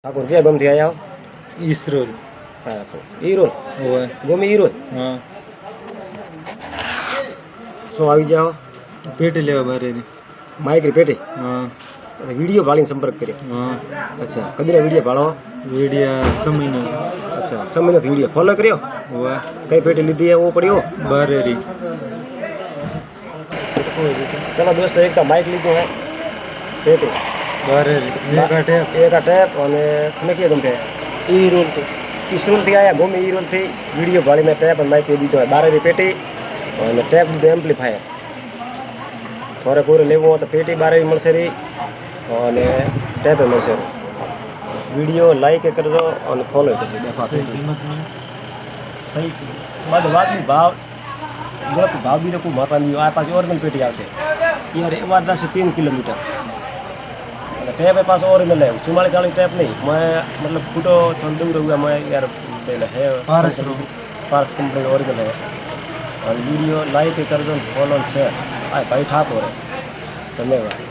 ઠાકોર ક્યાં ગામથી આવ્યા ઈસરોલ હા ઈરોલ હોય ગોમી ઈરોલ હા શું આવી જાઓ પેટી લેવા બારેની માઇકરી પેટી હા વિડીયો ભાળીને સંપર્ક કર્યો હા અચ્છા કદીના વિડીયો ભાળો વેડિયા સમયના અચ્છા સમય નથી વિડીયો ફોલો કર્યો હોય કઈ પેટી લીધી એવો પડ્યો બારેરી ચલો દોસ્તો એક તો માઇક લીધું હે પેટી બારેરી એક આ ટેપ એક આ ટેપ અને તમે કયા ગમતે ઈરોલથી ઈસરોલથી આવ્યા ગોમી ઈરોલથી વિડીયો ભાળીને ટેપ અને માઇક દીધો હોય બારેરી પેટી અને ટેપ દીધું એમ્પ્લીફાયર થોડે કોરે લેવું હોય તો પેટી બારેરી મળશે રહી અને ટેપે મળશે રહી વિડીયો લાઈક કરજો અને ફોલો કરજો દેખો સહી કિંમતમાં સહી બધું વાતની ભાવ ગત ભાવ બી તો કોઈ મહત્વની આ પાછી ઓરિજિનલ પેટી આવશે યાર એ વાત થશે 3 કિલોમીટર અને ટેપ એ પાછો ઓરિજિનલ है 44 ટેપ नहीं मैं मतलब फूटो थोड़ा दूर हुआ मैं यार पहले है पार्स कंपनी ओरिजिनल है और वीडियो लाइक कर दो फॉलो शेयर भाई ठाकुर है धन्यवाद।